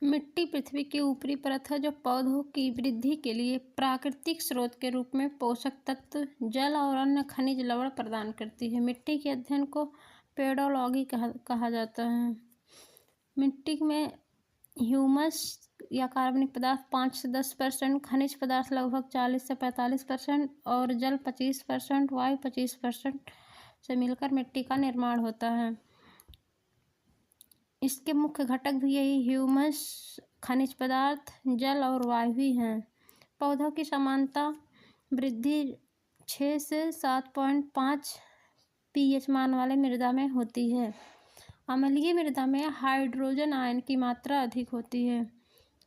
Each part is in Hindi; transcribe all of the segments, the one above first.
मिट्टी पृथ्वी की ऊपरी परत है जो पौधों की वृद्धि के लिए प्राकृतिक स्रोत के रूप में पोषक तत्व, जल और अन्य खनिज लवण प्रदान करती है। मिट्टी के अध्ययन को पेडोलॉजी कहा जाता है। मिट्टी में ह्यूमस या कार्बनिक पदार्थ 5 से 10%, खनिज पदार्थ लगभग 40 से 45% और जल 25%, वायु 25% से मिलकर मिट्टी का निर्माण होता है। इसके मुख्य घटक भी यही ह्यूमस, खनिज पदार्थ, जल और वायु ही हैं। पौधों की सामान्यतः वृद्धि 6 से 7.5 pH मान वाले मृदा में होती है। अम्लीय मृदा में हाइड्रोजन आयन की मात्रा अधिक होती है।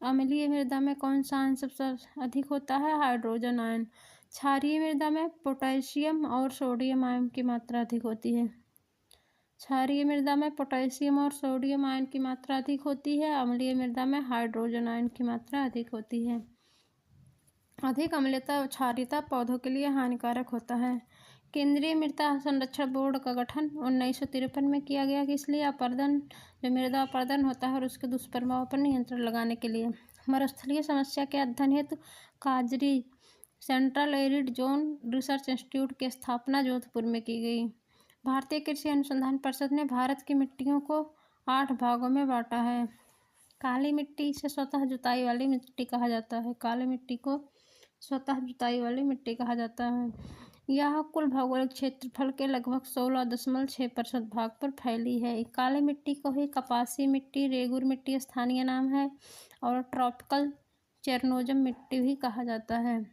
अम्लीय मृदा में कौन सा आयन सबसे अधिक होता है? Hydrogen ion. क्षारीय मृदा में पोटेशियम और सोडियम आयन की मात्रा अधिक होती है। क्षारीय मृदा में पोटेशियम और सोडियम आयन की मात्रा अधिक होती है। अम्लीय मृदा में हाइड्रोजन आयन की मात्रा अधिक होती है। अधिक अम्लता और क्षारीयता पौधों के लिए हानिकारक होता है। केंद्रीय मृदा संरक्षण बोर्ड का गठन 1953 में किया गया कि इसलिए अपरदन जो मृदा अपरदन होता है और उसके दुष्प्रभाव पर नियंत्रण लगाने के लिए मरुस्थलीय समस्या के अध्ययन हेतु काजरी central arid zone research institute की स्थापना जोधपुर में की गई। भारतीय कृषि अनुसंधान परिषद ने भारत की मिट्टियों को 8 भागों में बांटा है। काली मिट्टी, इसे स्वतः जुताई वाली मिट्टी कहा जाता है। काली मिट्टी को स्वतः जुताई वाली मिट्टी कहा जाता है। यह कुल भौगोलिक क्षेत्रफल के लगभग 16.6% भाग पर फैली है। काली मिट्टी को ही कपासी मिट्टी, रेगुर मिट्टी स्थानीय नाम है और ट्रॉपिकल चेरनोजम मिट्टी भी कहा जाता है।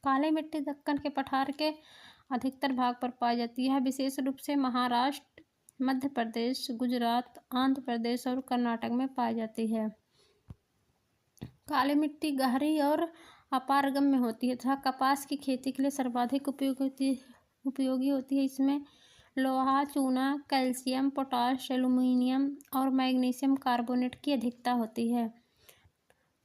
काली मिट्टी दक्कन के पठार के अधिकतर भाग पर पाई जाती है। विशेष रूप से महाराष्ट्र, मध्य प्रदेश, गुजरात, आंध्र प्रदेश और कर्नाटक में पाई जाती है। काली मिट्टी गहरी और अपारगम्य होती है तथा कपास की खेती के लिए सर्वाधिक उपयोगी होती है। इसमें लोहा, चूना, कैल्शियम, पोटाश, एल्यूमिनियम और मैग्नीशियम कार्बोनेट की अधिकता होती है।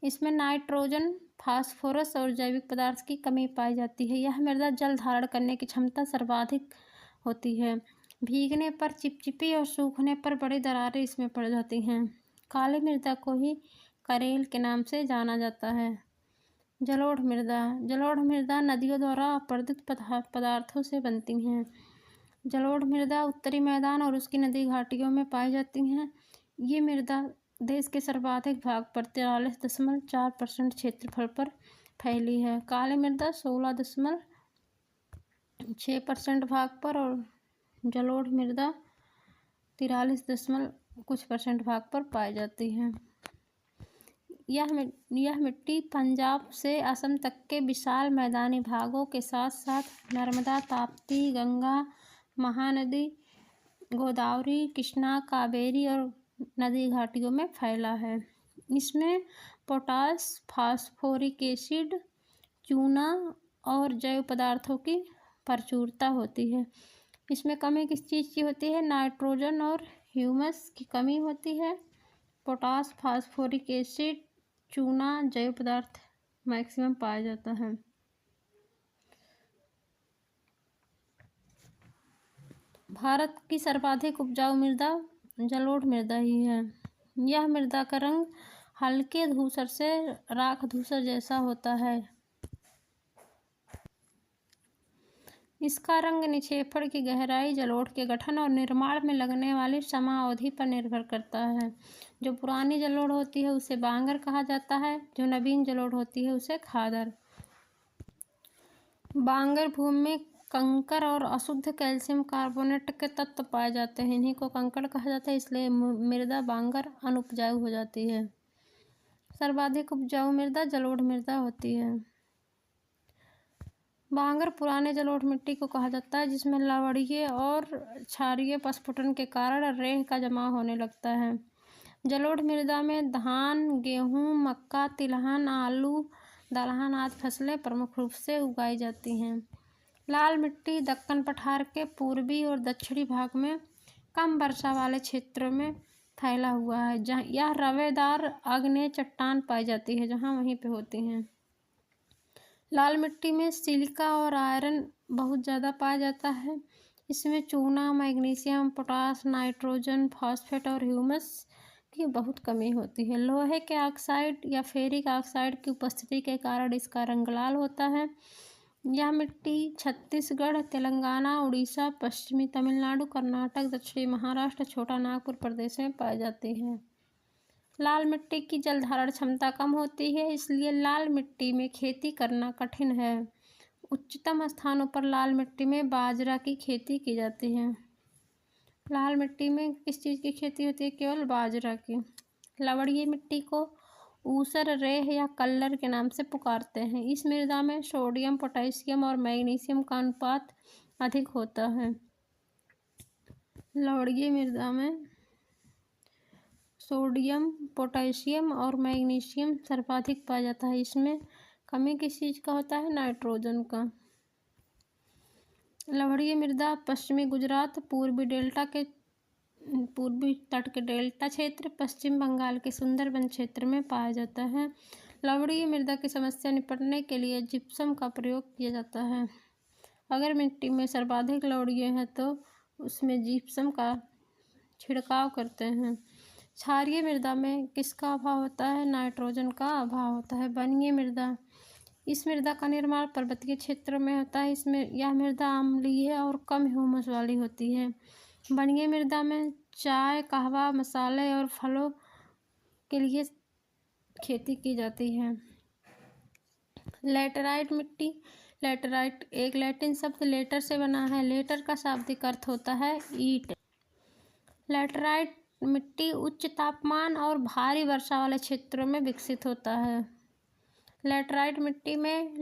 इसमें नाइट्रोजन, फास्फोरस और जैविक पदार्थ की कमी पाई जाती है। यह मृदा जल धारण करने की क्षमता सर्वाधिक होती है। भीगने पर चिपचिपी और सूखने पर बड़ी दरारें इसमें पड़ जाती हैं। काली मृदा को ही करेल के नाम से जाना जाता है। जलोढ़ मृदा। जलोढ़ मृदा नदियों द्वारा अपरदित पदार्थों से बनती हैं। जलोढ़ मृदा उत्तरी मैदान और उसकी नदी घाटियों में पाई जाती हैं। ये मृदा देश के सर्वाधिक भाग पर 43.4% क्षेत्रफल पर फैली है। काली मृदा 16.6% भाग पर और जलोढ़ मृदा 43% भाग पर पाई जाती है। यह मिट्टी पंजाब से असम तक के विशाल मैदानी भागों के साथ साथ नर्मदा, ताप्ती, गंगा, महानदी, गोदावरी, कृष्णा, कावेरी और नदी घाटियों में फैला है। इसमें पोटास, फास्फोरिक एसिड, चूना और जैव पदार्थों की प्रचुरता होती है। इसमें कमी किस चीज़ की होती है? नाइट्रोजन और ह्यूमस की कमी होती है। पोटास, फास्फोरिक एसिड, चूना, जैव पदार्थ मैक्सिमम पाया जाता है। भारत की सर्वाधिक उपजाऊ मृदा जलोढ़ मृदा ही है। यह मृदा का रंग हल्के धूसर से राख धूसर जैसा होता है। इसका रंग निक्षेपण की गहराई, जलोढ़ के गठन और निर्माण में लगने वाली समाअवधि पर निर्भर करता है। जो पुरानी जलोढ़ होती है उसे बांगर कहा जाता है। जो नवीन जलोढ़ होती है उसे खादर। बांगर भूमि में कंकड़ और अशुद्ध कैल्शियम कार्बोनेट के तत्व पाए जाते हैं। इन्हीं को कंकड़ कहा जाता है, इसलिए मृदा बांगर अनुपजाऊ हो जाती है। सर्वाधिक उपजाऊ मृदा जलोढ़ मृदा होती है। बांगर पुराने जलोढ़ मिट्टी को कहा जाता है जिसमें लवणीय और क्षारीय प्रस्फुटन के कारण रेह का जमाव होने लगता है। जलोढ़ मृदा में धान, गेहूँ, मक्का, तिलहन, आलू, दलहन आदि फसलें प्रमुख रूप से उगाई जाती हैं। लाल मिट्टी दक्कन पठार के पूर्वी और दक्षिणी भाग में कम वर्षा वाले क्षेत्रों में फैला हुआ है। जहाँ यह रवेदार आग्नेय चट्टान पाई जाती है जहाँ वहीं पे होती हैं। लाल मिट्टी में सिलिका और आयरन बहुत ज़्यादा पाया जाता है। इसमें चूना, मैग्नीशियम, पोटास, नाइट्रोजन, फॉस्फेट और ह्यूमस की बहुत कमी होती है। लोहे के ऑक्साइड या फेरिक ऑक्साइड की उपस्थिति के कारण इसका रंग लाल होता है। यह मिट्टी छत्तीसगढ़, तेलंगाना, उड़ीसा, पश्चिमी तमिलनाडु, कर्नाटक, दक्षिणी महाराष्ट्र, छोटा नागपुर प्रदेश में पाई जाती है। लाल मिट्टी की जल धारण क्षमता कम होती है, इसलिए लाल मिट्टी में खेती करना कठिन है। उच्चतम स्थानों पर लाल मिट्टी में बाजरा की खेती की जाती है। लाल मिट्टी में किस चीज़ की खेती होती है? केवल बाजरा की। लवणीय मिट्टी को ऊसर, रेह या कल्लर के नाम से पुकारते हैं। इस मृदा में सोडियम, पोटेशियम और मैग्नीशियम का अनुपात अधिक होता है। लवणीय मृदा में सोडियम, पोटेशियम और मैग्नीशियम सर्वाधिक पाया जाता है। इसमें कमी किस चीज़ का होता है? नाइट्रोजन का। लवणीय मृदा पश्चिमी गुजरात, पूर्वी तट के डेल्टा क्षेत्र, पश्चिम बंगाल के सुंदरबन क्षेत्र में पाया जाता है। लवणीय मृदा की समस्या निपटने के लिए जिप्सम का प्रयोग किया जाता है। अगर मिट्टी में सर्वाधिक लवणीय है तो उसमें जिप्सम का छिड़काव करते हैं। क्षारीय मृदा में किसका अभाव होता है? नाइट्रोजन का अभाव होता है। वनीय मृदा, इस मृदा का निर्माण पर्वतीय क्षेत्रों में होता है। इसमें यह मृदा अम्लीय और कम ह्यूमस वाली होती है। वनीय मृदा में चाय, कहवा, मसाले और फलों के लिए खेती की जाती है। लैटेराइट मिट्टी, लैटेराइट एक लैटिन शब्द लेटर से बना है। लेटर का शाब्दिक अर्थ होता है ईंट। लैटेराइट मिट्टी उच्च तापमान और भारी वर्षा वाले क्षेत्रों में विकसित होता है। लैटेराइट मिट्टी में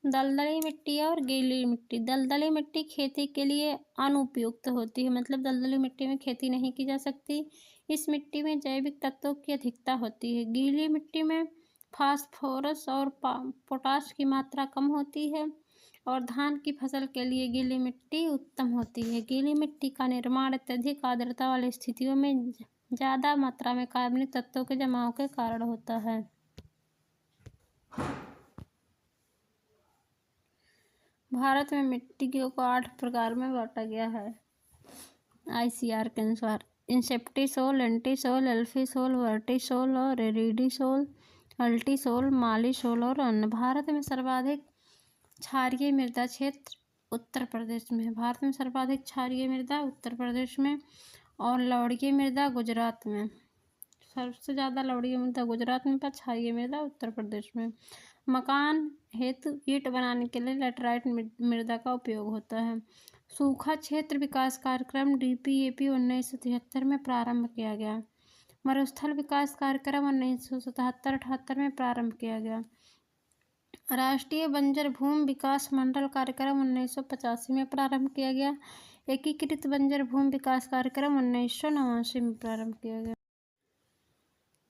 दलदली मिट्टी और गीली मिट्टी। दलदली मिट्टी खेती के लिए अनुपयुक्त होती है, मतलब दलदली मिट्टी में खेती नहीं की जा सकती। इस मिट्टी में जैविक तत्वों की अधिकता होती है। गीली मिट्टी में फास्फोरस और पोटाश की मात्रा कम होती है और धान की फसल के लिए गीली मिट्टी उत्तम होती है। गीली मिट्टी का निर्माण अत्यधिक आर्द्रता वाली स्थितियों में ज़्यादा मात्रा में कार्बनिक तत्वों के जमाव के कारण होता है। भारत में मिट्टी को 8 प्रकार में बांटा गया है ICAR के अनुसार। इंसेप्टिसोल, एंटीसोल, एल्फीसोल, वर्टिसोल और एरिडीसोल, अल्टीसोल, मालीसोल और अन्य। भारत में सर्वाधिक क्षारीय मृदा क्षेत्र उत्तर प्रदेश में है। भारत में सर्वाधिक क्षारीय मृदा उत्तर प्रदेश में और लवणीय मृदा गुजरात में। सबसे ज़्यादा लवणीय मृदा गुजरात में, पर क्षारीय मृदा उत्तर प्रदेश में। मकान हेतु ईंट बनाने के लिए लैटेराइट मृदा का उपयोग होता है। सूखा क्षेत्र विकास कार्यक्रम DPAP 1973 में प्रारंभ किया गया। मरुस्थल विकास कार्यक्रम 1977-78 में प्रारंभ किया गया। राष्ट्रीय बंजर भूमि विकास मंडल कार्यक्रम 1985 में प्रारंभ किया गया। एकीकृत बंजर भूमि विकास कार्यक्रम 1989 में प्रारंभ किया गया।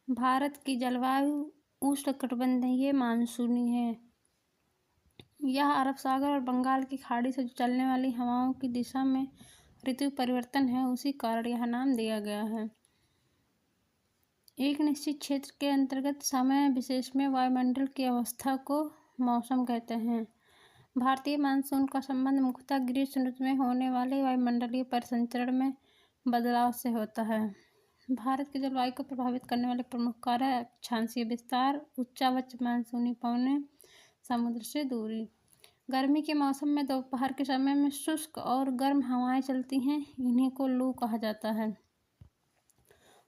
भारत की जलवायु उष्णकटिबंधीय मानसूनी है। यह अरब सागर और बंगाल की खाड़ी से चलने वाली हवाओं की दिशा में ऋतु परिवर्तन है, उसी कारण यह नाम दिया गया है। एक निश्चित क्षेत्र के अंतर्गत समय विशेष में वायुमंडल की अवस्था को मौसम कहते हैं। भारतीय मानसून का संबंध मुख्यतः ग्रीष्म ऋतु में होने वाले वायुमंडलीय परिसंचरण में बदलाव से होता है। भारत की जलवायु को प्रभावित करने वाले प्रमुख कारक अक्षांशीय विस्तार, उच्चावच मानसूनी पवनें, समुद्र से दूरी। गर्मी के मौसम में दोपहर के समय में शुष्क और गर्म हवाएं चलती हैं, इन्हीं को लू कहा जाता है।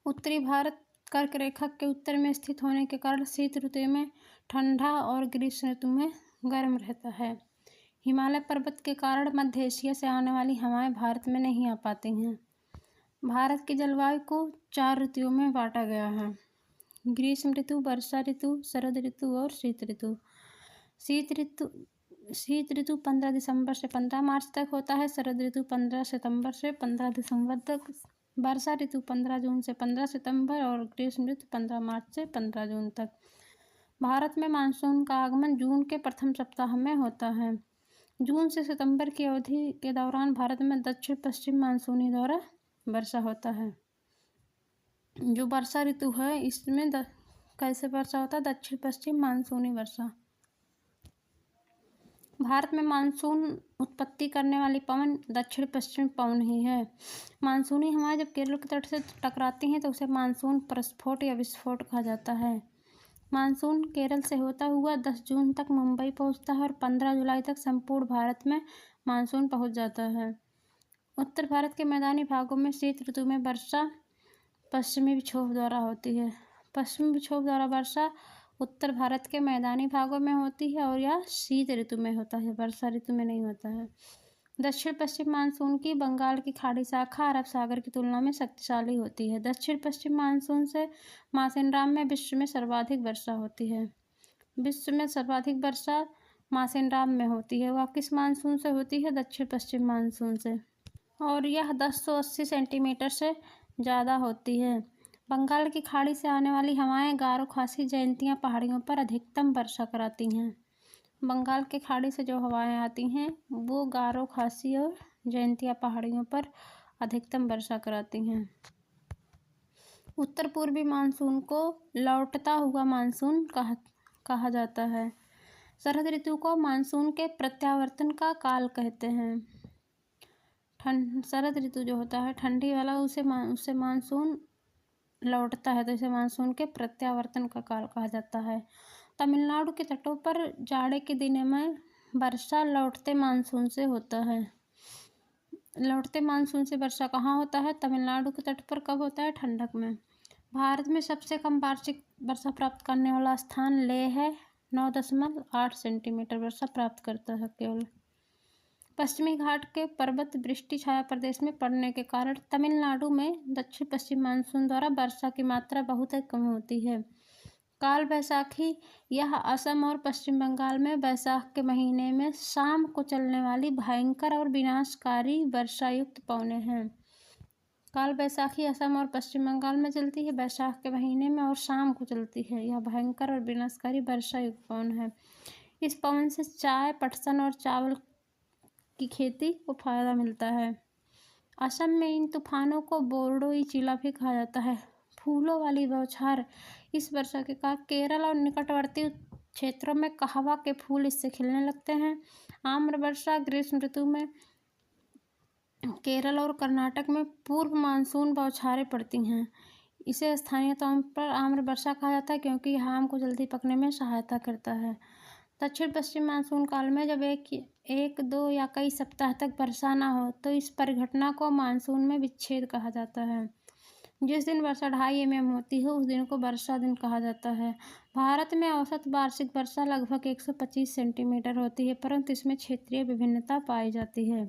उत्तरी भारत कर्क रेखा के उत्तर में स्थित होने के कारण शीत ऋतु में ठंडा और ग्रीष्म ऋतु में गर्म रहता है। हिमालय पर्वत के कारण मध्य एशिया से आने वाली हवाएं भारत में नहीं आ पाती हैं। भारत की जलवायु को 4 ऋतुओं में बांटा गया है। ग्रीष्म ऋतु, वर्षा ऋतु, शरद ऋतु और शीत ऋतु। शीत ऋतु 15 दिसंबर से 15 मार्च तक होता है। शरद ऋतु 15 सितंबर से 15 दिसंबर तक। वर्षा ऋतु 15 जून से 15 सितंबर और ग्रीष्म ऋतु 15 मार्च से 15 जून तक। भारत में मानसून का आगमन जून के प्रथम सप्ताह में होता है। जून से सितंबर की अवधि के दौरान भारत में दक्षिण पश्चिम मानसूनी दौरा वर्षा होता है। जो वर्षा ऋतु है इसमें कैसे वर्षा होता है? दक्षिण पश्चिम मानसूनी वर्षा। भारत में मानसून उत्पत्ति करने वाली पवन दक्षिण पश्चिमी पवन ही है। मानसूनी हवाएं जब केरल के तट से टकराती हैं तो उसे मानसून प्रस्फोट या विस्फोट कहा जाता है। मानसून केरल से होता हुआ 10 जून तक मुंबई पहुंचता है और 15 जुलाई तक संपूर्ण भारत में मानसून पहुंच जाता है। उत्तर भारत के मैदानी भागों में शीत ऋतु में वर्षा पश्चिमी विक्षोभ द्वारा होती है। पश्चिमी विक्षोभ द्वारा वर्षा उत्तर भारत के मैदानी भागों में होती है और यह शीत ऋतु में होता है, वर्षा ऋतु में नहीं होता है। दक्षिण पश्चिम मानसून की बंगाल की खाड़ी शाखा अरब सागर की तुलना में शक्तिशाली होती है। दक्षिण पश्चिम मानसून से मासेनराम में विश्व में सर्वाधिक वर्षा होती है। विश्व में सर्वाधिक वर्षा मासेनराम में होती है। वह किस मानसून से होती है? दक्षिण पश्चिम मानसून से, और यह 1080 सेंटीमीटर से ज़्यादा होती है। बंगाल की खाड़ी से आने वाली हवाएं गारो खासी जयंतिया पहाड़ियों पर अधिकतम वर्षा कराती हैं। बंगाल के खाड़ी से जो हवाएं आती हैं वो गारो खासी और जयंतिया पहाड़ियों पर अधिकतम वर्षा कराती हैं। उत्तर पूर्वी मानसून को लौटता हुआ मानसून कहा जाता है। शरद ऋतु को मानसून के प्रत्यावर्तन का काल कहते हैं। शरद ऋतु जो होता है ठंडी वाला, उससे मानसून लौटता है तो इसे मानसून के प्रत्यावर्तन का काल कहा जाता है। तमिलनाडु के तटों पर जाड़े के दिनों में वर्षा लौटते मानसून से होता है। लौटते मानसून से वर्षा कहाँ होता है? तमिलनाडु के तट पर। कब होता है? ठंडक में। भारत में सबसे कम वार्षिक वर्षा प्राप्त करने वाला स्थान लेह है। 9.8 सेंटीमीटर वर्षा प्राप्त करता है केवल। पश्चिमी घाट के पर्वत वृष्टि छाया प्रदेश में पड़ने के कारण तमिलनाडु में दक्षिण पश्चिम मानसून द्वारा वर्षा की मात्रा बहुत कम होती है। काल बैसाखी यह असम और पश्चिम बंगाल में वैशाख के महीने में शाम को चलने वाली भयंकर और विनाशकारी वर्षा युक्त पवनें हैं। काल बैसाखी असम और पश्चिम बंगाल में चलती है वैशाख के महीने में और शाम को चलती है। यह भयंकर और विनाशकारी वर्षा युक्त पवन है। इस पवन से चाय, पटसन और चावल की खेती को फायदा मिलता है। असम में इन तूफानों को बोरडोई चिला भी कहा जाता है। फूलों वाली बौछार इस वर्षा के कारण केरल और निकटवर्ती क्षेत्रों में कहवा के फूल इससे खिलने लगते हैं। आम्र वर्षा ग्रीष्म ऋतु में केरल और कर्नाटक में पूर्व मानसून बौछारें पड़ती हैं। इसे स्थानीय तौर पर आम्र वर्षा कहा जाता है क्योंकि यह आम को जल्दी पकने में सहायता करता है। दक्षिण पश्चिम मानसून काल में जब एक दो या कई सप्ताह तक वर्षा न हो तो इस परिघटना को मानसून में विच्छेद कहा जाता है। जिस दिन वर्षा 2.5 mm होती है उस दिन को वर्षा दिन कहा जाता है। भारत में औसत वार्षिक वर्षा लगभग 125 सेंटीमीटर होती है, परंतु इसमें क्षेत्रीय विभिन्नता पाई जाती है।